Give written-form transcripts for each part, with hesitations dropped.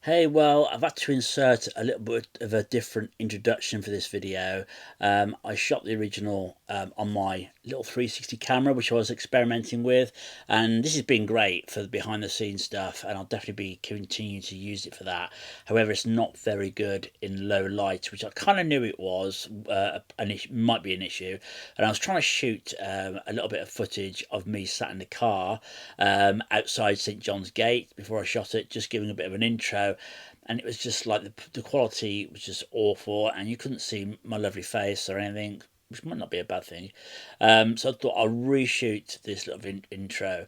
Hey, well, I've had to insert a little bit of a different introduction for this video. I shot the original on my little 360 camera, which I was experimenting with, and this has been great for the behind the scenes stuff, and I'll definitely be continuing to use it for that. However, it's not very good in low light, which I kind of knew it was, and it might be an issue. And I was trying to shoot a little bit of footage of me sat in the car outside St John's Gate before I shot it, just giving a bit of an intro, and it was just like the quality was just awful, and you couldn't see my lovely face or anything, which might not be a bad thing. So I thought I'll reshoot this little intro.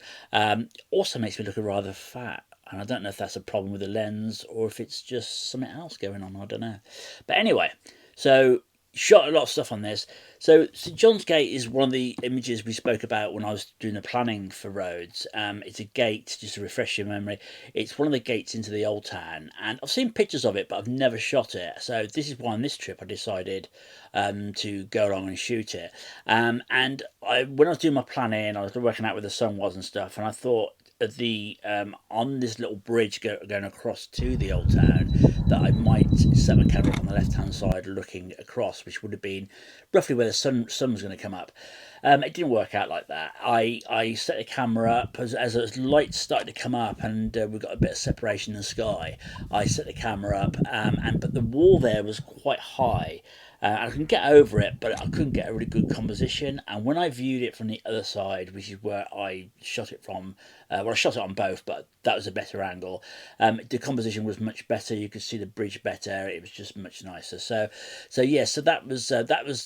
Also makes me look rather fat, and I don't know if that's a problem with the lens or if it's just something else going on. I don't know. But anyway, so shot a lot of stuff on this. So St John's Gate is one of the images we spoke about when I was doing the planning for Rhodes. It's a gate, just to refresh your memory. It's one of the gates into the Old Town, and I've seen pictures of it, but I've never shot it. So this is why on this trip I decided to go along and shoot it. And when I was doing my planning, I was working out where the sun was and stuff, and I thought the on this little bridge going across to the Old Town, that I might set my camera up on the left hand side looking across, which would have been roughly where the sun was going to come up. It didn't work out like that. I set the camera up as light started to come up, and we got a bit of separation in the sky. I set the camera up, but the wall there was quite high. I can get over it, but I couldn't get a really good composition. And when I viewed it from the other side, which is where I shot it from, well, I shot it on both, but that was a better angle. The composition was much better. You could see the bridge better. It was just much nicer. So yeah. So that was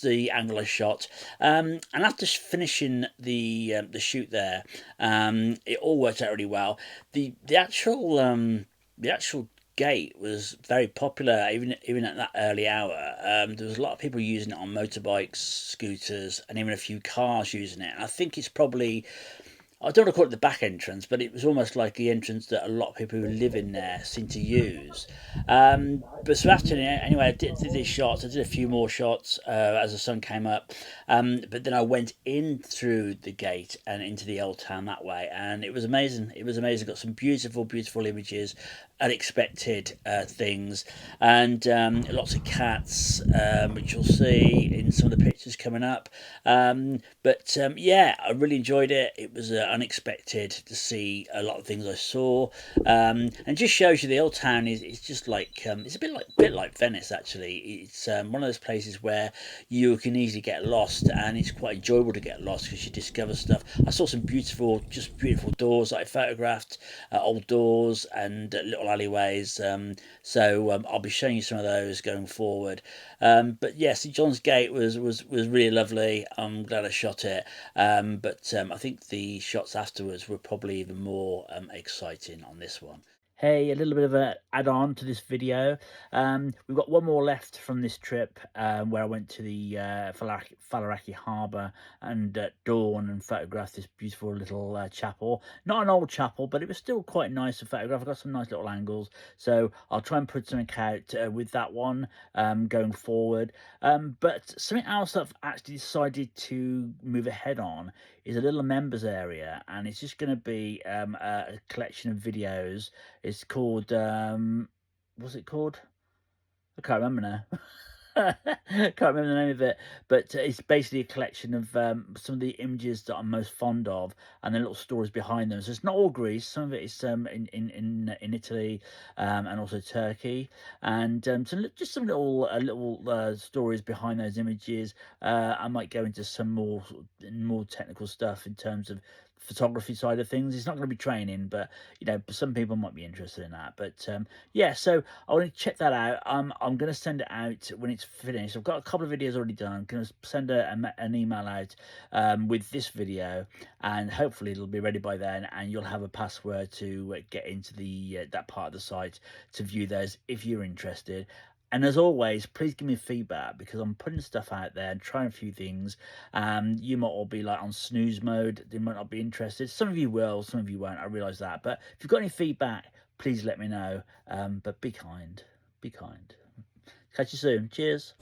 the angle I shot. And after finishing the shoot there, it all worked out really well. The actual gate was very popular even at that early hour. There was a lot of people using it on motorbikes, scooters, and even a few cars using it. And I think it's probably, I don't want to call it the back entrance, but it was almost like the entrance that a lot of people who live in there seem to use. But so after, anyway, I did these shots. I did a few more shots as the sun came up. But then I went in through the gate and into the Old Town that way, and it was amazing. It was amazing. Got some beautiful, beautiful images, unexpected things, and lots of cats, which you'll see in some of the pictures coming up. Yeah, I really enjoyed it. It was unexpected to see a lot of things I saw, and just shows you the Old Town is just like it's a bit like Venice actually. It's one of those places where you can easily get lost, and it's quite enjoyable to get lost because you discover stuff. I saw some beautiful doors that I photographed, old doors and little alleyways. I'll be showing you some of those going forward. But yeah, St John's Gate was really lovely. I'm glad I shot it. I think the shots afterwards were probably even more exciting on this one. Hey, a little bit of an add-on to this video. We've got one more left from this trip, where I went to the Falaraki Harbour and at dawn and photographed this beautiful little chapel. Not an old chapel, but it was still quite nice to photograph. I got some nice little angles, so I'll try and put something out with that one going forward. But something else that I've actually decided to move ahead on is a little members area, and it's just going to be a collection of videos. It's called what's it called? I can't remember now. Can't remember the name of it, but it's basically a collection of some of the images that I'm most fond of, and the little stories behind them. So it's not all Greece. Some of it is in Italy, and also Turkey, and just some little stories behind those images. I might go into some more technical stuff in terms of photography side of things. It's not going to be training, but some people might be interested in that. But yeah, so I want to check that out. I'm going to send it out when it's finished. I've got a couple of videos already done. I'm going to send an email out with this video, and hopefully it'll be ready by then, and you'll have a password to get into the that part of the site to view those if you're interested. And as always, please give me feedback, because I'm putting stuff out there and trying a few things. You might all be like on snooze mode. They might not be interested. Some of you will, some of you won't. I realise that. But if you've got any feedback, please let me know. But be kind. Be kind. Catch you soon. Cheers.